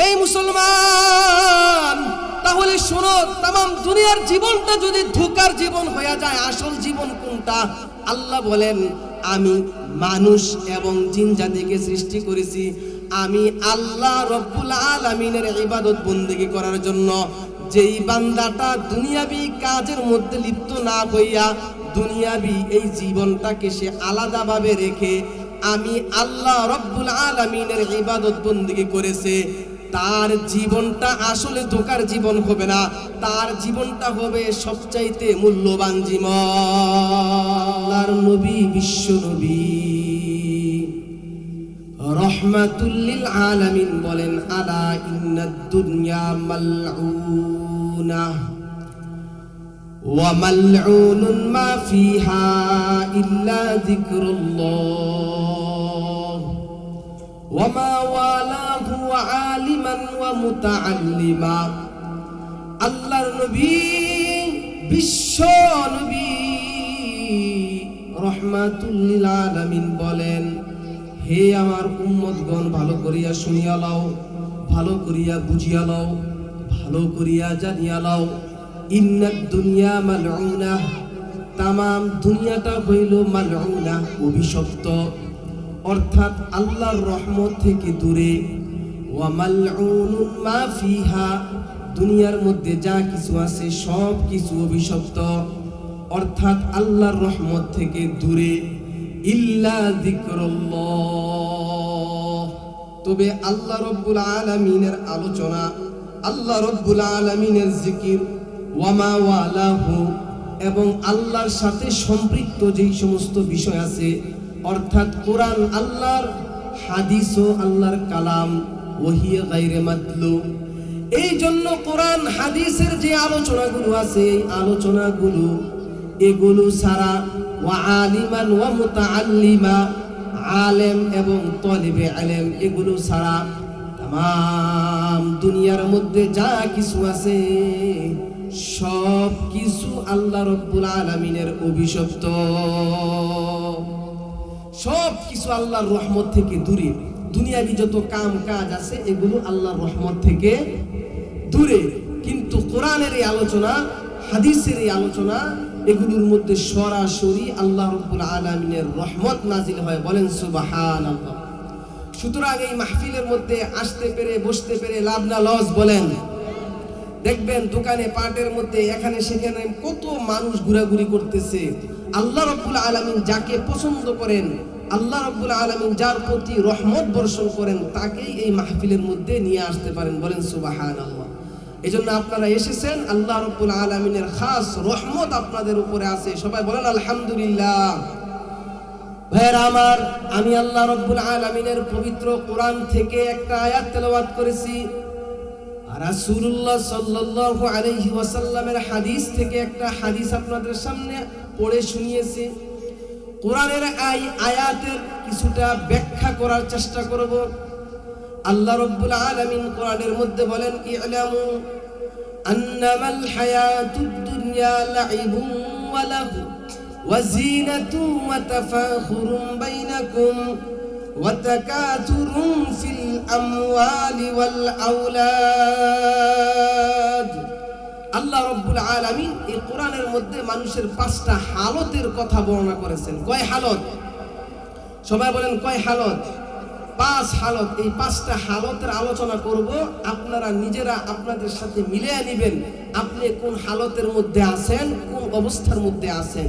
এই মুসলমান, তাহলে শোনো, তাম দুনিয়ার জীবনটা যদি ধোঁকার জীবন হয়ে যায়, আসল জীবন কোনটা? আল্লাহ বলেন, আমি মানুষ এবং জিন জাতিকে সৃষ্টি করেছি আমি আল্লাহ রব্বুল আলামিনের ইবাদত বন্দেগী করার জন্য। যেই বান্দাটা দুনিয়াবি কাজের মধ্যে লিপ্ত না হইয়া দুনিয়াবি এই জীবনটাকে সে আলাদাভাবে রেখে আমি আল্লাহ রব্বুল আলামিনের ইবাদত বন্দেগী করেছে, তার জীবনটা আসলে ধোঁকার জীবন হবে না, তার জীবনটা হবে সবচাইতে মূল্যবান জীবন। আল্লাহর নবী, বিশ্ব নবী রহমাতুল লিল আলামিন বলেন, আলা ইন্নাদ দুনিয়া মালউনা ওয়া মালউনুন মা ফিহা ইল্লা যিকরুল্লাহ ওয়া মা ওয়ালাহু আলিমান ওয়া মুতাআল্লিমা। আল্লাহর নবী, বিশ্ব নবী রহমাতুল লিল আলামিন বলেন, হে আমার উম্মতগণ, ভালো করিয়া শুনিয়া লও, ভালো করিয়া বুঝিয়া লও, ভালো করিয়া জানিয়া লও, ইন্নাদ দুনিয়া মালউনা, তামাম দুনিয়াটা হইল মালউনা, অভিশপ্ত, অর্থাৎ আল্লাহর রহমত থেকে দূরে। ওয়া মালউনুন মা ফিহা, দুনিয়ার মধ্যে যা কিছু আছে সব কিছু অভিশপ্ত, অর্থাৎ আল্লাহর রহমত থেকে দূরে। ইল্লা যিকরুল্লাহ, তবে আল্লাহ রব্বুল আলামিনের আলোচনা, আল্লাহ রব্বুল আলামিনের জিকির, ওয়া মা ওয়ালাহু, এবং আল্লাহর সাথে সম্পৃক্ত যেই সমস্ত বিষয় আছে, অর্থাৎ কোরআন আল্লাহর, হাদিস ও আল্লাহর কালাম, ওহিয়া গায়রে মাতলু। এই জন্য কোরআন হাদিসের যে আলোচনাগুলো আছে, এই আলোচনাগুলো এগুলো ছাড়া ওয়া আলিমান ওয়া মুতাআল্লিমা, আলেম এবং তালিবে ইলম, এগুলো ছাড়া तमाम দুনিয়ার মধ্যে যা কিছু আছে সব কিছু আল্লাহ রব্বুল আলামিনের অভিশপ্ত, সব কিছু আল্লাহর রহমত থেকে দূরে। দুনিয়াবি যত কাম কাজ আছে এগুলো আল্লাহর রহমত থেকে দূরে, কিন্তু কোরআনের এই আলোচনা, হাদিসের এই আলোচনা, এগুলোর মধ্যে সরাসরি আল্লাহ রব্বুল আলামিনের রহমত নাজিল হয়। বলেন সুবহানাল্লাহ। সুতরাং এই মাহফিলের মধ্যে আসতে পেরে, বসতে পেরে লাভ না লস? বলেন। দেখবেন দোকানে পাটের মধ্যে এখানে সেখানে কত মানুষ ঘোরাঘুরি করতেছে। আল্লাহ রব্বুল আলামিন যাকে পছন্দ করেন, আল্লাহ রব্বুল আলামিন যার প্রতি রহমত বর্ষণ করেন, তাকেই এই মাহফিলের মধ্যে নিয়ে আসতে পারেন। বলেন সুবহানাল্লাহ। এই জন্য আপনারা এসেছেন, আল্লাহ রব্বুল আলামিনের খাস রহমত আপনাদের উপরে আছে। সবাই বলেন আলহামদুলিল্লাহ। ভাইরা আমার, আমি আল্লাহ রব্বুল আলামিনের পবিত্র কোরআন থেকে একটা আয়াত তেলাওয়াত করেছি, রাসূলুল্লাহ সাল্লাল্লাহু আলাইহি ওয়াসাল্লামের হাদিস থেকে একটা হাদিস আপনাদের সামনে পড়ে শুনিয়েছি। কোরআনের এই আয়াতের কিছুটা ব্যাখ্যা করার চেষ্টা করব। আল্লাহ রব্বুল আলামিন কোরআনের মধ্যে বলেন, ই'লামু আন্নামাল হায়াতুদ দুনিয়া লাইবুন ওয়া লাহু ওয়া যিনাতুন ওয়া তাফাখুরুন বাইনাকুম ওয়া তাকাতুরুন ফিল আমওয়ালি ওয়াল আওলাদ। আল্লাহ রব্বুল আলামিন এই কোরআনের মধ্যে মানুষের পাঁচটা হালতের কথা বর্ণনা করেছেন। কয় হালত? সবাই বলেন কয় হালত? পাঁচ হালত। এই পাঁচটা হালতের আলোচনা করব। আপনারা নিজেরা আপনাদের সাথে মিলিয়ে নেবেন আপনি কোন হালতের মধ্যে আছেন, কোন অবস্থার মধ্যে আছেন।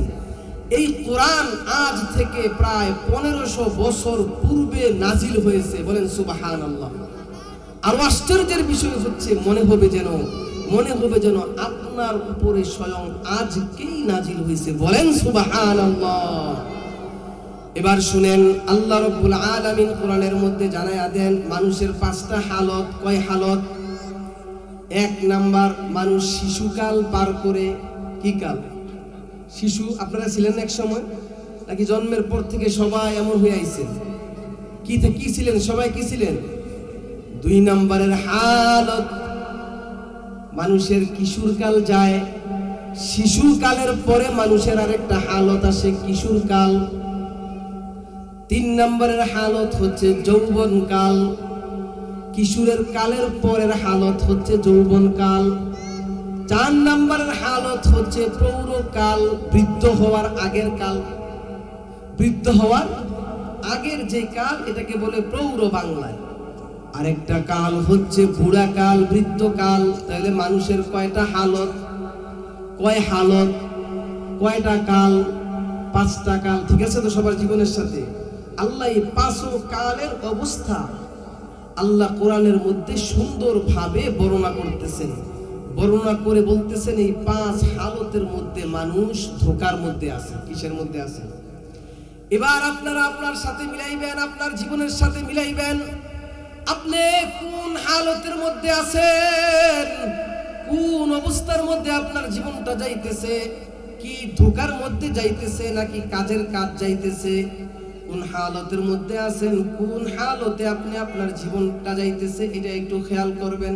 এই কোরআন আজ থেকে প্রায় 1500 বছর পূর্বে নাজিল হয়েছে। বলেন সুবহানাল্লাহ। আর আশ্চর্যের বিষয় হচ্ছে, মনে হবে যেন আপনার উপরে স্বয়ং আজকেই নাজিল হয়েছে। বলেন সুবহানাল্লাহ। এবার শুনেন, আল্লাহ রব্বুল আলামিন কোরআনের মধ্যে জানায়া দেন মানুষের পাঁচটা হালত। কয় হালত? এক নাম্বার, মানুষ শিশুকাল পার করে। কি কাল? শিশু। আপনারা ছিলেন এক সময়, নাকি জন্মের পর থেকে সবাই এমন হয়ে আইছেন? কি ছিলেন সবাই? কি ছিলেন? দুই নাম্বারের হালত, মানুষের কিশোর কাল যায়। শিশু কালের পরে মানুষের আরেকটা হালত আসে, কিশোর কাল। তিন নম্বরের হালত হচ্ছে যৌবন কাল। কিশোরের কালের পরের হালত হচ্ছে যৌবনকাল। 4 নম্বরের হালত হচ্ছে প্রৌঢ়কাল, বৃদ্ধ হওয়ার আগের কাল। বৃদ্ধ হওয়ার আগের যে কাল এটাকে বলে প্রৌঢ় বাংলায়। আরেকটা কাল হচ্ছে বুড়া কাল, বৃদ্ধকাল। তাহলে মানুষের কয়টা হালত? কয় হালত, কয়টা কাল? 5টা কাল। ঠিক আছে তো সবার জীবনের সাথে? আল্লাহ এই 5 কালের অবস্থা আল্লাহ কোরআনের মধ্যে সুন্দরভাবে বর্ণনা করতেছেন। বর্ণনা করে বলতেছেন এই 5 হালতের মধ্যে মানুষ ধোঁকার মধ্যে আছে। কিসের মধ্যে আছে? এবার আপনারা আপনার সাথে মিলাইবেন, আপনার জীবনের সাথে মিলাইবেন। আপনি কোন হালতের মধ্যে আছেন? কোন অবস্থার মধ্যে আপনার জীবনটা যাইতেছে? কি ধোঁকার মধ্যে যাইতেছে নাকি কাজের কাজ যাইতেছে? কোন হালতের মধ্যে আছেন, কোন হালতে আপনি আপনার জীবনটা যাইতেছে, এটা একটু খেয়াল করবেন।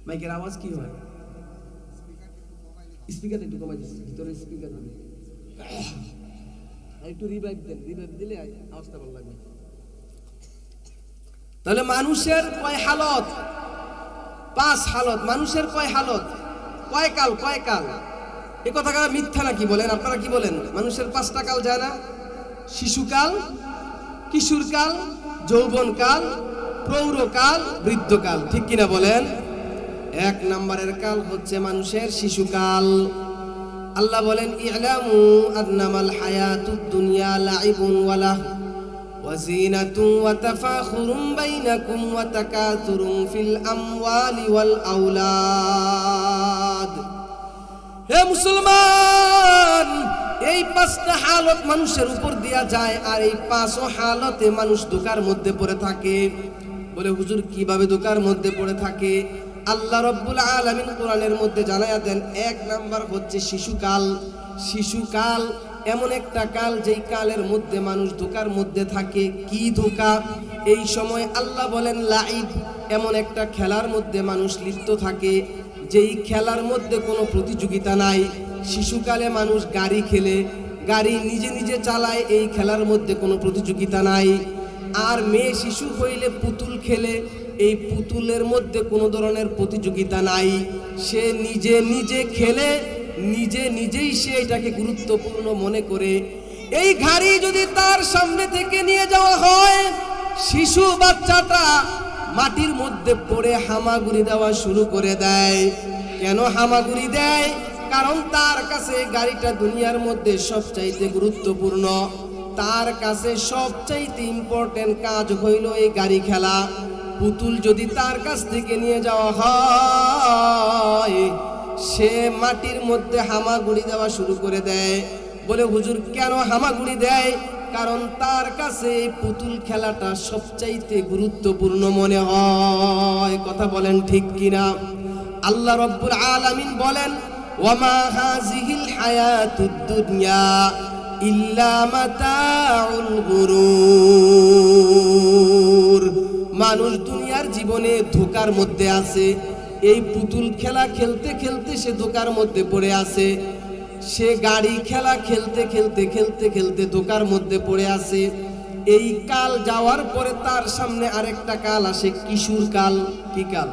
মাইকের আওয়াজ কি হয়? স্পিকার একটু কমাই দিচ্ছি, ভিতরে স্পিকার একটু রিভাইভ দেন, রিভাইভ দিলে আওয়াজটা ভালো লাগবে। তাহলে মানুষের কয় হালত? 5 হালত। মানুষের কয় হালত? কয় কাল? কয় কাল? এ কথা মিথ্যা নাকি বলেন? আপনারা কি বলেন? মানুষের 5টা কাল যায় না? শিশুকাল, কিশোরকাল, যৌবনকাল, প্রৌঢ়কাল, বৃদ্ধকাল। ঠিক কিনা বলেন? 1 নম্বরের কাল হচ্ছে মানুষের শিশুকাল। আল্লাহ বলেন ইলামু আন্নামাল হায়াতুদ দুনিয়া লাইবুন ওয়া লাহু ওয়া যিনাতুন ওয়া তাফাখুরুম বাইনাকুম ওয়া তাকাতুরুম ফিল আমওয়ালি ওয়াল আওলাদ। হে মুসলমান, এই 5টা হালত মানুষের উপর দেয়া যায়, আর এই 5 হালতে মানুষ ধোঁকার মধ্যে পড়ে থাকে। বলে হুজুর কিভাবে ধোঁকার মধ্যে পড়ে থাকে? আল্লাহ রাব্বুল আলামিন কোরআনের মধ্যে জানায়া দেন 1 নাম্বার হচ্ছে শিশুকাল। শিশুকাল এমন একটা কাল যেই কালের মধ্যে মানুষ ধোঁকার মধ্যে থাকে। কি ধোঁকা? এই সময় আল্লাহ বলেন লাইব, এমন একটা খেলার মধ্যে মানুষ লিপ্ত থাকে যেই খেলার মধ্যে কোনো প্রতিযোগিতা নাই। শিশুকালে মানুষ গাড়ি খেলে, গাড়ি নিজে নিজে চালায়, এই খেলার মধ্যে কোনো প্রতিযোগিতা নাই। আর মেয়ে শিশু হইলে পুতুল খেলে, এই পুতুলের মধ্যে কোনো ধরনের প্রতিযোগিতা নাই। সে নিজে নিজে খেলে, নিজে নিজেই সে এটাকে গুরুত্বপূর্ণ মনে করে। এই গাড়ি যদি তার সামনে থেকে নিয়ে যাওয়া হয়, শিশু বাচ্চাটা মাটির মধ্যে পড়ে হামাগুড়ি দেওয়া শুরু করে দেয়। কেন হামাগুড়ি দেয়? কারণ তার কাছে গাড়িটা দুনিয়ার মধ্যে সবচাইতে গুরুত্বপূর্ণ। তার কাছে সবচাইতে ইম্পর্টেন্ট কাজ হইল এই গাড়ি খেলা। পুতুল যদি তার কাছ থেকে নিয়ে যাওয়া হয়, সে মাটির মধ্যে হামাগুড়ি দেওয়া শুরু করে দেয়। বলে হুজুর কেন হামাগুড়ি দেয়? কারণ তার কাছে পুতুল খেলাটা সবচাইতে গুরুত্বপূর্ণ মনে হয়। কথা বলেন ঠিক কিনা? আল্লাহ রাব্বুল আলামিন বলেন ওয়ামা হাযিহিল হায়াতুদ দুনিয়া ইল্লা মাতাউল গুরুর। মানুষ দুনিয়ার জীবনে ধোঁকার মধ্যে আছে। এই পুতুল খেলা খেলতে খেলতে সে ধোঁকার মধ্যে পড়ে আছে। সে গাড়ি খেলা খেলতে খেলতে খেলতে খেলতে ধোঁকার মধ্যে পড়ে আছে। এই কাল যাওয়ার পরে তার সামনে আরেকটা কাল আসে, কিশোর কাল। কি কাল?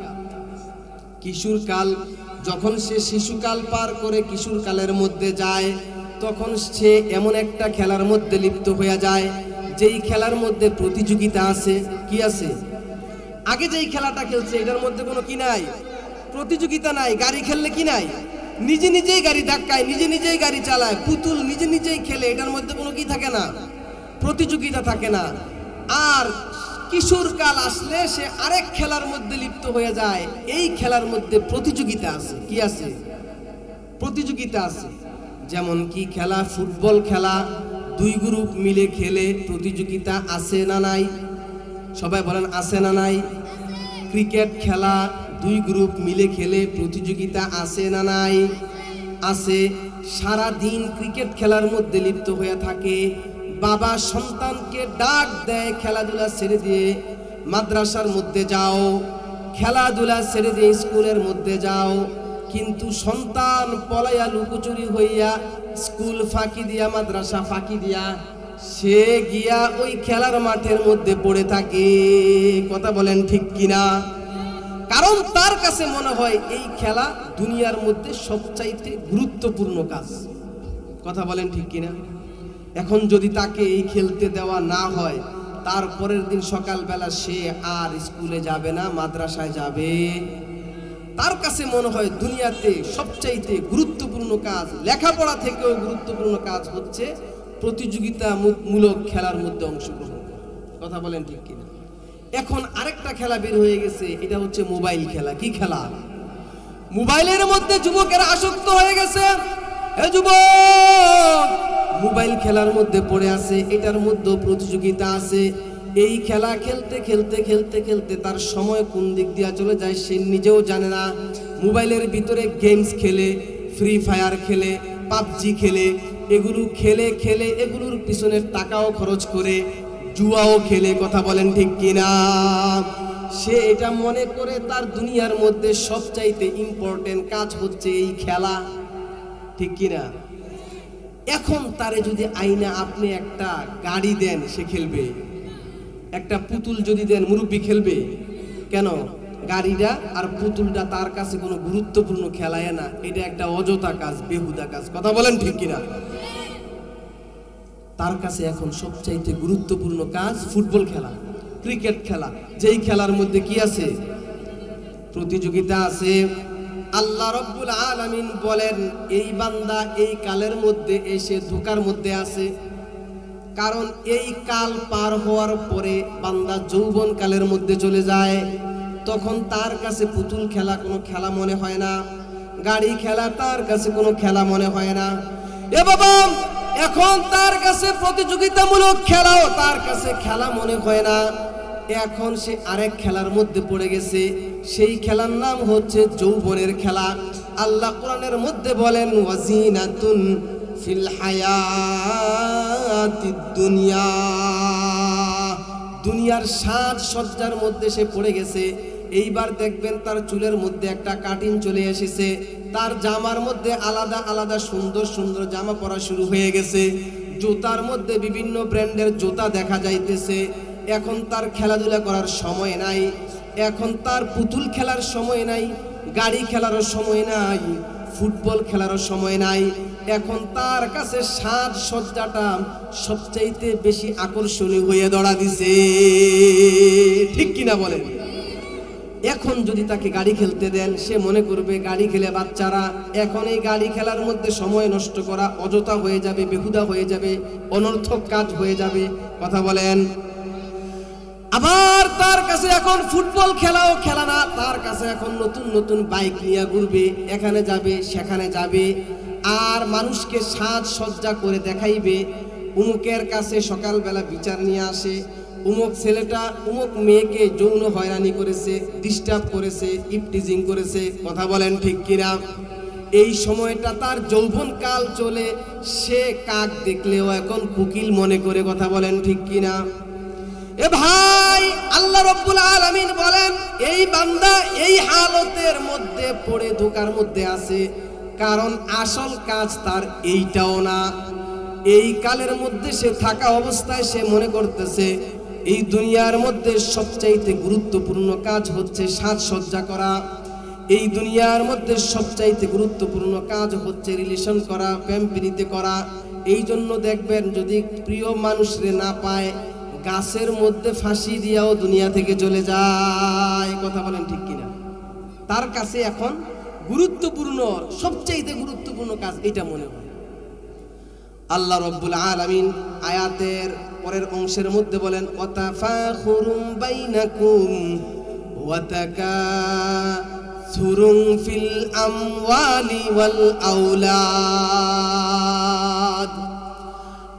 কিশোর কাল। যখন সে শিশুকাল পার করে কিশোর কালের মধ্যে যায়, তখন সে এমন একটা খেলার মধ্যে লিপ্ত হয়ে যায় যেই খেলার মধ্যে প্রতিযোগিতা আছে। কি আছে? আগে যেই খেলাটা খেলছে এটার মধ্যে কোনো কি নাই? প্রতিযোগিতা নাই। গাড়ি খেললে কি নাই? নিজে নিজেই গাড়ি ধাক্কায়, নিজে নিজেই গাড়ি চালায়। পুতুল নিজে নিজেই খেলে, এটার মধ্যে কোনো কি থাকে না? প্রতিযোগিতা থাকে না। আর কিশোর কাল আসলে সে আরেক খেলার মধ্যে লিপ্ত হয়ে যায়। এই খেলার মধ্যে প্রতিযোগিতা আছে। কি আছে? প্রতিযোগিতা আছে। যেমন কি খেলা? ফুটবল খেলা 2 গ্রুপ মিলে খেলে, প্রতিযোগিতা আছে না নাই? সবাই বলেন আছে না নাই? ক্রিকেট খেলা 2 গ্রুপ মিলে খেলে, প্রতিযোগিতা আছে না নাই? আছে। সারা দিন ক্রিকেট খেলার মধ্যে লিপ্ত হয়ে থাকে। বাবা সন্তানকে ডাক দেয়, খেলাধুলা ছেড়ে দিয়ে মাদ্রাসার মধ্যে যাও, খেলাধুলা ছেড়ে দিয়ে স্কুলের মধ্যে যাও। কিন্তু সন্তান পলাইয়া লুকোচুরি হইয়া স্কুল ফাঁকি দিয়া, মাদ্রাসা ফাঁকি দিয়া সে গিয়া ওই খেলার মাঠের মধ্যে পড়ে থাকে। কথা বলেন ঠিক কিনা? কারণ তার কাছে মনে হয় এই খেলা দুনিয়ার মধ্যে সবচাইতে গুরুত্বপূর্ণ কাজ। কথা বলেন ঠিক কিনা? এখন যদি তাকে এই খেলতে দেওয়া না হয়, তারপরের দিন সকালবেলা সে আর স্কুলে যাবে না, মাদ্রাসায় যাবে। তার কাছে মনে হয় দুনিয়াতে সবচাইতে গুরুত্বপূর্ণ কাজ, লেখাপড়া থেকেও গুরুত্বপূর্ণ কাজ হচ্ছে প্রতিযোগিতামূলক খেলার মধ্যে অংশগ্রহণ করা। কথা বলেন ঠিক কিনা? এখন আরেকটা খেলা বের হয়ে গেছে, এটা হচ্ছে মোবাইল খেলা। কি খেলা? মোবাইলের মধ্যে যুবকেরা আসক্ত হয়ে গেছে। এ যুবক, মোবাইল খেলার মধ্যে পড়ে আছে, এটার মধ্যে প্রতিযোগিতা আছে। এই খেলা খেলতে খেলতে খেলতে খেলতে তার সময় কোন দিক দিয়ে চলে যায় সে নিজেও জানে না। মোবাইলের ভিতরে গেমস খেলে, ফ্রি ফায়ার খেলে, পাবজি খেলে, এগুলো খেলে খেলে এগুলোর পিছনে টাকাও খরচ করে, জুয়াও খেলে। কথা বলেন ঠিক কিনা? সে এটা মনে করে তার দুনিয়ার মধ্যে সবচাইতে ইম্পর্টেন্ট কাজ হচ্ছে এই খেলা। ঠিক কিনা? এখন তারে যদি আইনা আপনি একটা গাড়ি দেন, সে খেলবে। একটা পুতুল যদি দেন, মুরব্বি খেলবে কেন? গাড়িটা আর পুতুলটা তার কাছে কোনো গুরুত্বপূর্ণ খেলায় না, এটা একটা অযথা কাজ, বেহুদা কাজ। কথা বলেন ঠিক কিনা? তার কাছে এখন সবচাইতে গুরুত্বপূর্ণ কাজ ফুটবল খেলা, ক্রিকেট খেলা, যেই খেলার মধ্যে কি আছে? প্রতিযোগিতা আছে। আল্লাহ রাব্বুল আলামিন বলেন, এই বান্দা এই কালের মধ্যে এসে ধোঁকার মধ্যে আছে। কারণ এই কাল পার হওয়ার পরে বান্দা যৌবন কালের মধ্যে চলে যায়। তখন তার কাছে পুতুল খেলা কোনো খেলা মনে হয় না, গাড়ি খেলা তার কাছে কোনো খেলা মনে হয় না। এ বাবা, এখন তার কাছে প্রতিযোগিতামূলক খেলাও তার কাছে খেলা মনে হয় না। এখন সে আরেক খেলার মধ্যে পড়ে গেছে, সেই খেলার নাম হচ্ছে যৌবনের খেলা। আল্লাহ কোরআনের মধ্যে বলেন, ওয়াজিনাতুন ফিল হায়াতিদ দুনিয়া, দুনিয়ার সাজ সজ্জার মধ্যে সে পড়ে গেছে। এইবার দেখবেন তার চুলের মধ্যে একটা কাটিং চলে এসেছে, তার জামার মধ্যে আলাদা আলাদা সুন্দর সুন্দর জামা পরা শুরু হয়ে গেছে, জুতার মধ্যে বিভিন্ন ব্র্যান্ডের জুতা দেখা যাইতেছে। এখন তার খেলাধুলা করার সময় নাই, এখন তার পুতুল খেলার সময় নাই, গাড়ি খেলারও সময় নাই, ফুটবল খেলারও সময় নাই। এখন তার কাছে সাজ সজ্জাটা সবচাইতে বেশি আকর্ষণীয় হয়ে দাঁড়া দিছে। ঠিক কিনা বলেন? এখন যদি তাকে গাড়ি খেলতে দেন, সে মনে করবে গাড়ি খেলে বাচ্চারা, এখন এই গাড়ি খেলার মধ্যে সময় নষ্ট করা অযথা হয়ে যাবে, বেহুদা হয়ে যাবে, অনর্থক কাজ হয়ে যাবে। কথা বলেন। আবার তার কাছে এখন ফুটবল খেলাও খেলা না, তার কাছে এখন নতুন নতুন বাইক নিয়ে ঘুরবে, এখানে যাবে সেখানে যাবে, আর মানুষকে সাজ সজ্জা করে দেখাইবে। উমুকের কাছে সকালবেলা বিচার নিয়ে আসে, উমুক ছেলেটা উমুক মেয়েকে যৌন হয়রানি করেছে, ডিস্টার্ব করেছে, ইপটিজিং করেছে। কথা বলেন ঠিক কিনা? এই সময়টা তার যৌবন কাল চলে, সে কাক দেখলেও এখন কুকিল মনে করে। কথা বলেন ঠিক কিনা? এ ভাই, আল্লাহ রাব্বুল আলামিন বলেন, এই বান্দা এই হালতের মধ্যে পড়ে ধোঁকার মধ্যে আছে, কারণ আসল কাজ তার এইটাও না। এই কালের মধ্যে সে থাকা অবস্থায় সে মনে করতেছে এই দুনিয়ার মধ্যে সবচাইতে গুরুত্বপূর্ণ কাজ হচ্ছে সাজসজ্জা করা, এই দুনিয়ার মধ্যে সবচাইতে গুরুত্বপূর্ণ কাজ হচ্ছে রিলেশন করা, প্রেম প্রীতি করা। এই জন্য দেখবেন যদি প্রিয় মানুষরে না পায়, গাছের মধ্যে ফাঁসি দিয়াও দুনিয়া থেকে চলে যায়। কথা বলেন ঠিক কিনা? তার কাছে এখন গুরুত্বপূর্ণ, সবচাইতে গুরুত্বপূর্ণ কাজ এটা মনে হয়। আল্লাহ রাব্বুল আলামিন আয়াতের পরের অংশের মধ্যে বলেন, ওয়াতাফাখুরুম বাইনাকুম ওয়া তাকাসুরুম ফিল আমওয়ালি ওয়াল আওলাদ।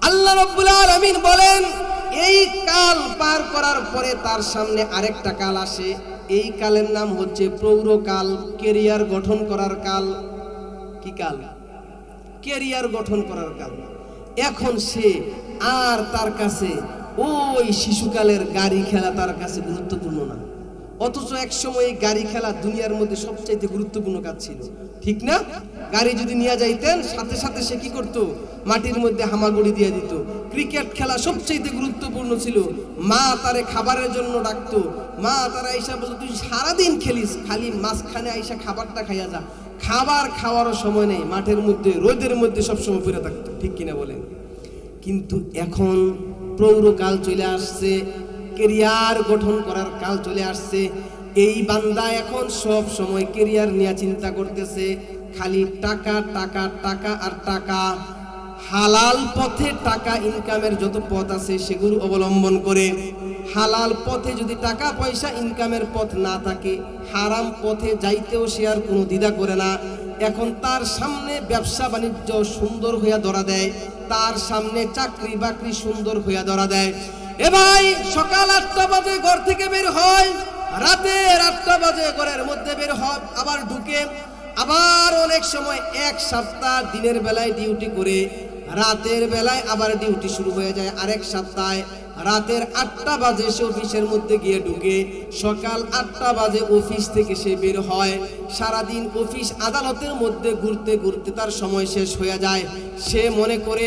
আল্লাহ রাব্বুল আলামিন বলেন, এই কাল পার করার পরে তার সামনে আরেকটা কাল আসে। এই কালের নাম হচ্ছে প্রৌঢ়কাল, ক্যারিয়ার গঠন করার কাল। কি কাল? ক্যারিয়ার গঠন করার কাল। এখন সে আর তার কাছে ওই শিশুকালের গাড়ি খেলা তার কাছে গুরুত্বপূর্ণ না, অথচ একসময় এই গাড়ি খেলা দুনিয়ার মধ্যে সবচাইতে গুরুত্বপূর্ণ কাজ ছিল। ঠিক না? গাড়ি যদি নিয়ে যাইতেন, সাথে সাথে সে কি করতো? মাটির মধ্যে হামাগুড়ি দিয়ে দিত, ক্রিকেট খেলা সবচেয়ে গুরুত্বপূর্ণ ছিল। মা তারে খাবারের জন্য ডাকতো, মা তারা আইসা বলতো তুই সারাদিন খেলিস, খালি মাঝখানে আইসা খাবারটা খাইয়া যা। খাবার খাওয়ারও সময় নেই, মাঠের মধ্যে রোদের মধ্যে সবসময় পড়ে থাকতো, ঠিক কিনা বলেন? কিন্তু এখন প্রৌঢ়কাল চলে আসছে, কেরিয়ার গঠন করার কাল চলে আসছে। এই বান্দা এখন সব সময় কেরিয়ার নিয়ে চিন্তা করতেছে, খালি টাকা টাকা টাকা আর টাকা। হালাল পথে টাকা ইনকামের যত পথ আছে সেগুলো অবলম্বন করে, হালাল পথে যদি টাকা পয়সা ইনকামের পথ না থাকে, হারাম পথে যাইতেও সে আর কোনো দ্বিধা করে না। এখন তার সামনে ব্যবসা বাণিজ্য সুন্দর হইয়া ধরা দেয়, তার সামনে চাকরি বাকরি সুন্দর হইয়া ধরা দেয়। এ ভাই, সকাল 8টা বাজে ঘর থেকে বের হয়, রাতের 8টা বাজে ঘরের মধ্যে বের হয়, আবার ঢুকে, আবার অনেক সময় এক সপ্তাহ দিনের বেলায় ডিউটি করে, রাতের বেলায় আবার ডিউটি শুরু হয়ে যায় আরেক সপ্তাহে। রাতের 8টা বাজে সে অফিসের মধ্যে গিয়ে ঢুকে, সকাল 8টা বাজে অফিস থেকে সে বের হয়। সারাদিন অফিস আদালতের মধ্যে ঘুরতে ঘুরতে তার সময় শেষ হয়ে যায়। সে মনে করে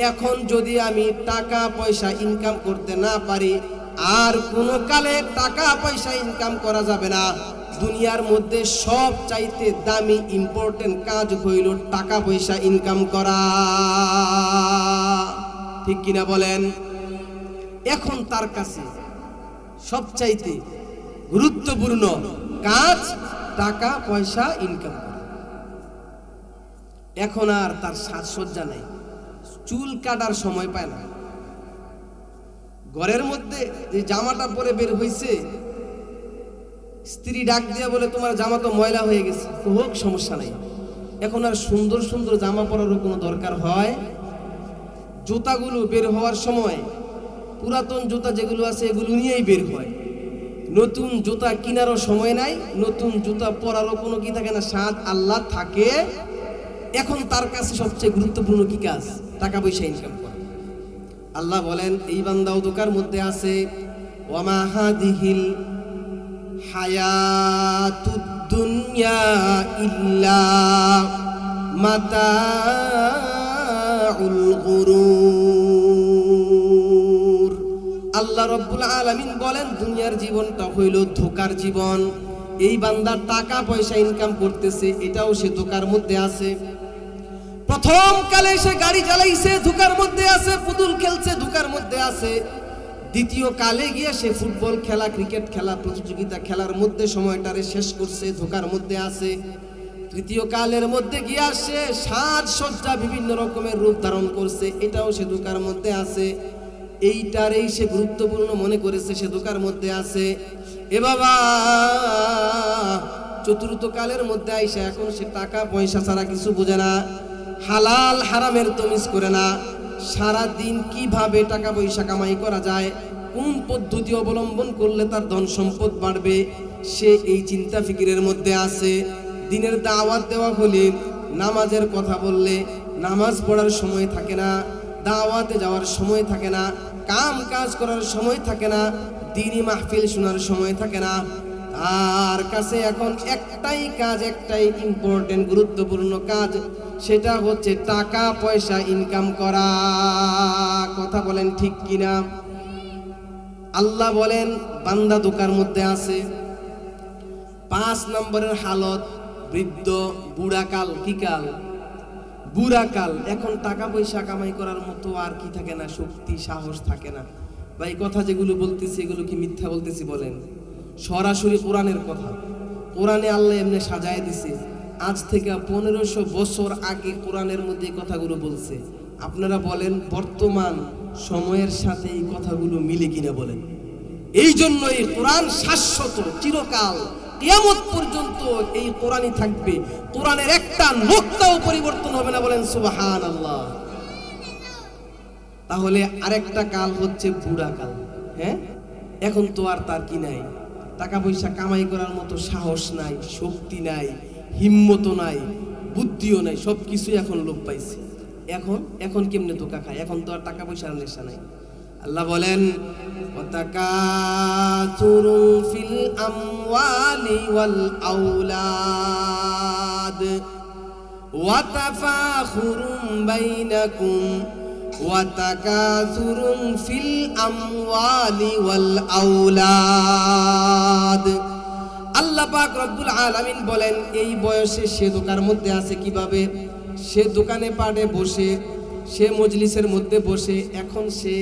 এখন যদি আমি টাকা পয়সা ইনকাম করতে না পারি, আর কোনো কালে টাকা পয়সা ইনকাম করা যাবে না। দুনিয়ার মধ্যে সব চাইতে দামি ইম্পর্টেন্ট কাজ হইল টাকা পয়সা ইনকাম করা, ঠিক কিনা বলেন? এখন তার কাছে সবচাইতে গুরুত্বপূর্ণ কাজ টাকা পয়সা ইনকাম করা। এখন আর তার সাজসজ্জা নাই, চুল কাটার সময় পায় না। ঘরের মধ্যে যে জামাটা পরে বের হইছে, স্ত্রী ডাক দিয়া বলে তোমার জামা তো ময়লা হয়ে গেছে। হোক, সমস্যা নাই। এখন আর সুন্দর সুন্দর জামা পরারও কোনো দরকার হয়? জুতাগুলো বের হওয়ার সময় পুরাতন জুতা যেগুলো আছে এগুলো নিয়েই বের হয়। নতুন জুতা কেনারও সময় নাই, নতুন জুতা পরারও কোনো কি থাকে না, স্বাদ আল্লাহ থাকে। এখন তার কাছে সবচেয়ে গুরুত্বপূর্ণ কি কাজ? টাকা পয়সা ইনকাম করা। আল্লাহ বলেন এই বান্দাও ধোঁকার মধ্যে আছে। ওয়ামা হাদিহিল হায়াতুদ দুনিয়া ইল্লা মাতাউল গুরুর। আল্লাহ রাব্বুল আলামিন বলেন দুনিয়ার জীবনটা হইল ধোঁকার জীবন। এই বান্দা টাকা পয়সা ইনকাম করতেছে, এটাও সে ধোঁকার মধ্যে আছে। প্রথম কালে সে গাড়ি চালাইছে, ধোঁকার মধ্যে আছে। পুতুল খেলছে, ধোঁকার মধ্যে আছে। দ্বিতীয় কালে গিয়ে সে ফুটবল খেলা, ক্রিকেট খেলা, প্রতিযোগিতা খেলার মধ্যে সময়টারে শেষ করছে, ধোঁকার মধ্যে আছে। তৃতীয় কালের মধ্যে গিয়া সে সাজসজ্জা বিভিন্ন রকমের রূপ ধারণ করছে, এটাও সে ধোঁকার মধ্যে আছে। এইটারেই সে গুরুত্বপূর্ণ মনে করেছে, সে ধোঁকার মধ্যে আছে। এ বাবা, চতুর্থ কালের মধ্যে আইসা এখন সে টাকা পয়সা ছাড়া কিছু বোঝে না, হালাল হারামের তমিজ করে না। সারা দিন কিভাবে টাকা পয়সা কামাই করা যায়, কোন পদ্ধতি অবলম্বন করলে তার ধন সম্পদ বাড়বে, সে এই চিন্তা ফিকিরের মধ্যে আছে। দিনের দাওয়াত দেওয়া হলে, নামাজের কথা বললে নামাজ পড়ার সময় থাকে না, দাওয়াতে যাওয়ার সময় থাকে না, কাম কাজ করার সময় থাকে না, দ্বীনি মাহফিল শোনার সময় থাকে না। তার কাছে এখন একটাই কাজ, একটাই ইম্পর্টেন্ট গুরুত্বপূর্ণ কাজ, সেটা হচ্ছে টাকা পয়সা ইনকাম করা। কথা বলেন ঠিক কিনা? আল্লাহ বলেন বান্দা ধোঁকার মধ্যে আছে। 5 নম্বরের হালত, বৃদ্ধ বুড়াকাল। কি কাল? বুড়াকাল। এখন টাকা পয়সা কামাই করার মতো আর কি থাকে না, শক্তি সাহস থাকে না। ভাই, কথা যেগুলো বলতেছি এগুলো কি মিথ্যা বলতেছি বলেন? সরাসরি কোরআনের কথা। কোরআনে আল্লাহ এমনি সাজায় দিছে। আজ থেকে 1500 বছর আগে কোরআনের মধ্যে এই কথাগুলো বলছে। আপনারা বলেন বর্তমান সময়ের সাথে এই কথাগুলো মিলে কিনা বলেন? এই জন্য এই কোরআন শাশ্বত, চিরকাল কিয়ামত পর্যন্ত এই কোরআনই থাকবে। কোরআনের একটা নোক্তাও পরিবর্তন হবে না, বলেন সুবহানাল্লাহ। তাহলে আরেকটা কাল হচ্ছে বুড়া কাল। হ্যাঁ, এখন তো আর তার কি নাই, টাকা পয়সা কামাই করার মতো সাহস নাই, শক্তি নাই, হিম্মত নাই, বুদ্ধিও নাই, সবকিছু এখন লোপ পাইছে। এখন কেমনে ধোঁকা খায়? এখন তো আর টাকা পয়সার নেশা নাই। আল্লাহ বলেন ওয়াতাকাতুরুন ফিল আমওয়ালি ওয়াল আওলাদ ওয়াতাফাখুরুম বাইনাকুম ওয়া তাকাসুরুন ফিল আমওয়ালি ওয়াল আওলাদ। আল্লাহ পাক রব্বুল আলামিন বলেন এই বয়সে সে দোকানের মধ্যে আছে কিভাবে? সে দোকানে পাটে বসে, সে মজলিসের মধ্যে বসে, এখন সে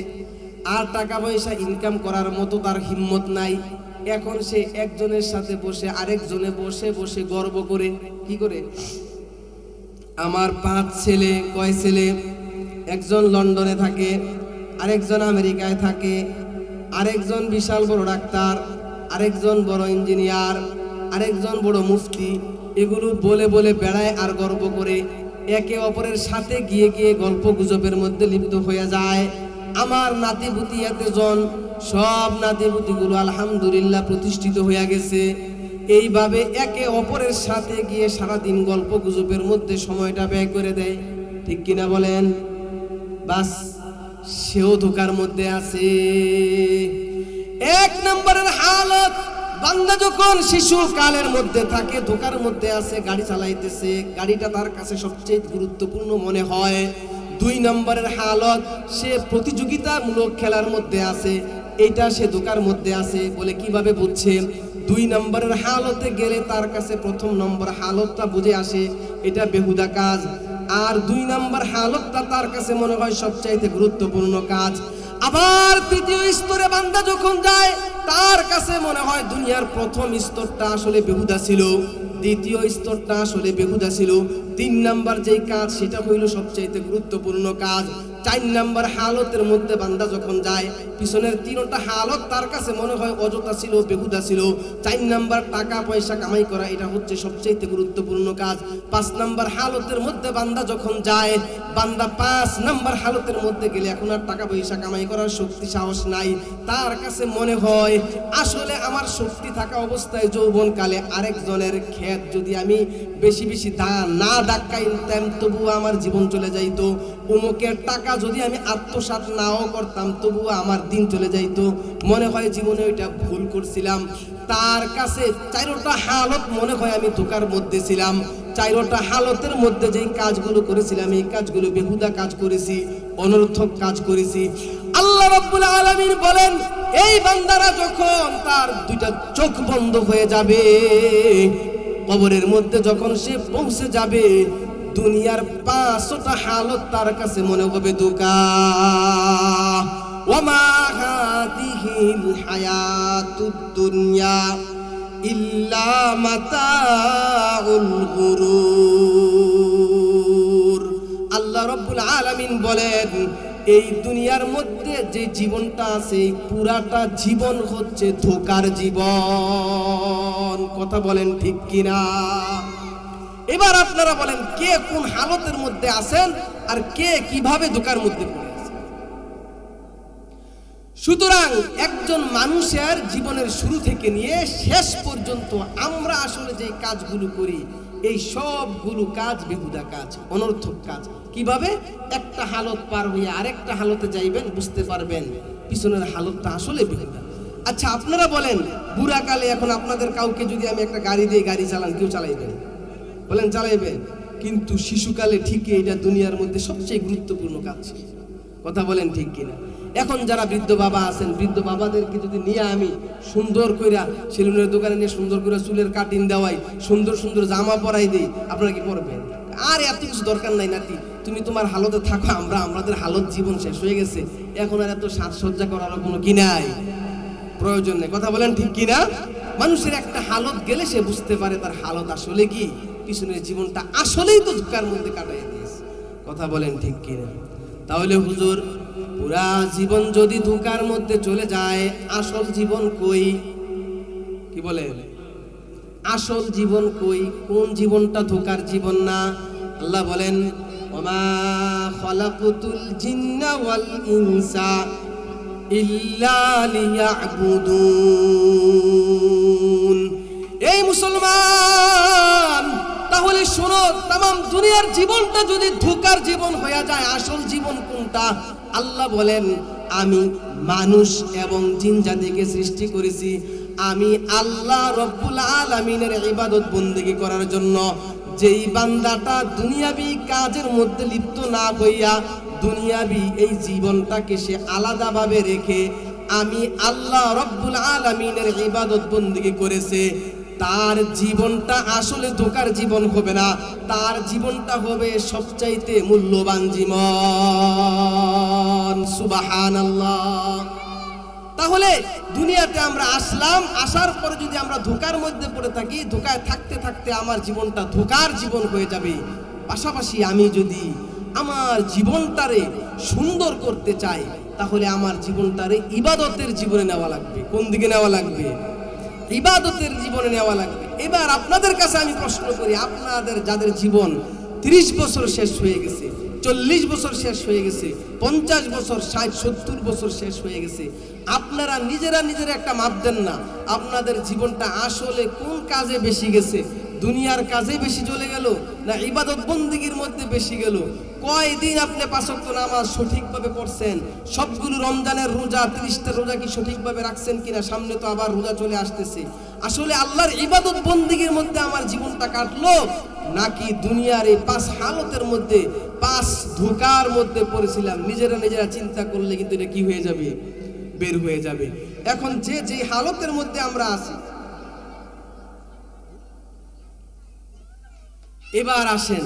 আর টাকা পয়সা ইনকাম করার মতো তার হিম্মত নাই। এখন সে একজনের সাথে বসে আরেকজনে বসে বসে গর্ব করে, কি করে? আমার 5 ছেলে। কয় ছেলে? একজন লন্ডনে থাকে, আরেকজন আমেরিকায় থাকে, আরেকজন বিশাল বড় ডাক্তার, আরেকজন বড় ইঞ্জিনিয়ার, আরেকজন বড় মুফতি। এগুলো বলে বলে বেড়ায় আর গর্ব করে, একে অপরের সাথে গিয়ে গিয়ে গল্প গুজবের মধ্যে লিপ্ত হয়ে যায়। আমার নাতিপুতি এতজন, সব নাতিপুতিগুলো আলহামদুলিল্লাহ প্রতিষ্ঠিত হয়ে গেছে। এইভাবে একে অপরের সাথে গিয়ে সারাদিন গল্প গুজবের মধ্যে সময়টা ব্যয় করে দেয়, ঠিক কিনা বলেন? বাস, সেও ধোকার মধ্যে আছে। 1 নম্বরের হালত, বান্দা যখন শিশু কালের মধ্যে থাকে, ধোকার মধ্যে আছে, গাড়ি চালাইতেছে, গাড়িটা তার কাছে সবচেয়ে গুরুত্বপূর্ণ মনে হয়। 2 নম্বরের হালত, সে প্রতিযোগিতামূলক খেলার মধ্যে আছে, এইটা সে ধোকার মধ্যে আছে। বলে কিভাবে বুঝছে? 2 নম্বরের হালতে গেলে তার কাছে 1ম নম্বর হালতটা বুঝে আসে এটা বেহুদা কাজ, আর 2 নম্বর হালতটা তার কাছে মনে হয় সবচাইতে গুরুত্বপূর্ণ কাজ। আবার 3য় স্তরে বান্দা যখন যায়, তার কাছে মনে হয় দুনিয়ার 1ম স্তরটা আসলে বেহুদা ছিল, 2য় স্তরটা আসলে বেহুদা ছিল, 3 নম্বর যেই কাজ সেটা হইল সবচাইতে গুরুত্বপূর্ণ কাজ। 4 নম্বর হালতের মধ্যে বান্দা যখন যায়, পিছনের 3টা হালত তার কাছে মনে হয় অযথা ছিল, বেহুদা ছিল। 4 নম্বর টাকা পয়সা কামাই করা, এটা হচ্ছে সবচাইতে গুরুত্বপূর্ণ কাজ। 5 নম্বর হালতের মধ্যে বান্দা যখন যায়, বান্দা 5 নম্বর হালতের মধ্যে গেলে এখন আর টাকা পয়সা কামাই করার শক্তি সাহস নাই। তার কাছে মনে হয় আসলে আমার শক্তি থাকা অবস্থায় যৌবনকালে আরেকজনের ক্ষেত যদি আমি বেশি বেশি না ডাকাইতাম তবুও আমার জীবন চলে যাইতো, অমুকের টাকা যদি আমি আত্মসাৎ নাও করতাম তবুও আমার দিন চলে যাইতো। মনে হয় জীবনে ওইটা ভুল করছিলাম। তার কাছে 4টা হালত মনে হয় আমি ধোকার মধ্যে ছিলাম। 4টা হালতের মধ্যে যেই কাজগুলো করেছিলাম, এই কাজগুলো বেহুদা কাজ করেছি, অনর্থক কাজ করেছি। আল্লাহ রাব্বুল আলামিন বলেন এই বান্দারা যখন তার 2টা চোখ বন্ধ হয়ে যাবে, কবরের মধ্যে যখন সে পৌঁছে যাবে, দুনিয়ার 5টা হালত তার কাছে মনে হবে ধোঁকা। ওয়ামা হাদিহিল হায়াতুদ দুনিয়া ইল্লা মাতাউল গুরুর। আল্লাহ রাব্বুল আলামিন বলেন এই দুনিয়ার মধ্যে যে জীবনটা আছে, পুরাটা জীবন হচ্ছে ধোঁকার জীবন। কথা বলেন ঠিক কিনা? এবার আপনারা বলেন কে কোন হালতের মধ্যে আছেন আর কে কিভাবে ধোঁকার মধ্যে পড়ে আছে। সুতরাং একজন মানুষের জীবনের শুরু থেকে নিয়ে শেষ পর্যন্ত আমরা আসলে যে কাজগুলো করি, এই সবগুলো কাজ বেহুদা কাজ, অনর্থক কাজ। কিভাবে? একটা হালত পার হয়ে আরেকটা হালতে যাইবেন, বুঝতে পারবেন পিছনের হালতটা আসলে বেহুদা। আচ্ছা আপনারা বলেন বুড়াকালে এখন আপনাদের কাউকে যদি আমি একটা গাড়ি দিয়ে গাড়ি চালান, কেউ চালাইবেন? বলেন চালাইবেন। কিন্তু শিশুকালে ঠিকই এটা দুনিয়ার মধ্যে সবচেয়ে গুরুত্বপূর্ণ কাজ। কথা বলেন ঠিক কিনা? এখন যারা বৃদ্ধ বাবা আছেন, বৃদ্ধ বাবাদেরকে যদি নিয়ে আমি সুন্দর কইরা সেলুনের দোকানে নিয়ে সুন্দর করে চুলের কাটিং দেওয়াই, সুন্দর সুন্দর জামা পরাই দেই, আপনারা কি করবেন? আর এত কিছু দরকার নাই নাতি, তুমি তোমার হালতে থাকো, আমাদের হালত জীবন শেষ হয়ে গেছে, এখন আর এত সাজসজ্জা করারও কোনো কি নাই, প্রয়োজন নেই। কথা বলেন ঠিক কিনা? মানুষের একটা হালত গেলে সে বুঝতে পারে তার হালত আসলে কি, পিছনের জীবনটা আসলেই তো ধোঁকার মধ্যে কাটাই দিয়েছে। কথা বলেন ঠিক কিনা? তাহলে হুজুর পুরা জীবন যদি ধোঁকার মধ্যে চলে যায়, আসল জীবন কই? কি বলেন? আসল জীবন কই? কোন জীবনটা ধোঁকার জীবন না? আল্লাহ বলেন ওমা খালাকুতুল জিন্না ওয়াল ইনসা ইল্লা লিয়াবুদুন। এই মুসলমান, তাহলে শোনো, তাম দুনিয়ার জীবনটা যদি ধোঁকার জীবন হয়ে যায়, আসল জীবন কোনটা? আল্লাহ বলেন আমি মানুষ এবং জিন জাতিকে সৃষ্টি করেছি আমি আল্লাহ রব্বুল আলামিনের ইবাদত বন্দেগী করার জন্য। যেই বান্দাটা দুনিয়াবি কাজের মধ্যে লিপ্ত না হইয়া দুনিয়াবি এই জীবনটাকে সে আলাদাভাবে রেখে আমি আল্লাহ রব্বুল আলামিনের ইবাদত বন্দেগী করেছে, তার জীবনটা আসলে ধোঁকার জীবন হবে না, তার জীবনটা হবে সবচাইতে মূল্যবান জীবন। সুবহানাল্লাহ। তাহলে দুনিয়াতে আমরা আসলাম, আসার পরে যদি আমরা ধোঁকার মধ্যে পড়ে থাকি, ধোঁকায় থাকতে থাকতে আমার জীবনটা ধোঁকার জীবন হয়ে যাবে। পাশাপাশি আমি যদি আমার জীবনটারে সুন্দর করতে চাই, তাহলে আমার জীবনটারে ইবাদতের জীবনে নেওয়া লাগবে। কোন দিকে নেওয়া লাগবে? ইবাদতের জীবনে নেওয়া লাগবে। এবার আপনাদের কাছে আমি প্রশ্ন করি, আপনাদের যাদের জীবন 30 বছর শেষ হয়ে গেছে, 40 বছর শেষ হয়ে গেছে, 50 বছর, 60, 70 বছর শেষ হয়ে গেছে, আপনারা নিজেরা একটা মাপ দেন না, আপনাদের জীবনটা আসলে কোন কাজে বেশি গেছে? দুনিয়ার কাজে বেশি চলে গেল, না ইবাদত বন্দেগীর মধ্যে বেশি গেল? কয়দিন আপনি 5 ওয়াক্ত নামাজ সঠিকভাবে পড়ছেন? সবগুলো রমজানের রোজা, 30টা রোজা কি সঠিকভাবে রাখছেন কিনা? সামনে তো আবার রোজা চলে আসতেছে। আসলে আল্লাহর ইবাদত বন্দেগীর মধ্যে আমার জীবনটা কাটলো, নাকি দুনিয়ার এই 5 হালতের মধ্যে, 5 ধোঁকার মধ্যে পড়েছিলাম? নিজেরা চিন্তা করলে কিন্তু এটা কি হয়ে যাবে? বের হয়ে যাবে। এখন যে হালতের মধ্যে আমরা আছি, এবার আসেন,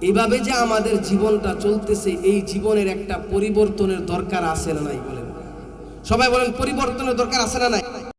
এভাবে যে আমাদের জীবনটা চলতেছে, এই জীবনের একটা পরিবর্তনের দরকার আছে না নাই? বলেন, সবাই বলেন, পরিবর্তনের দরকার আছে না নাই?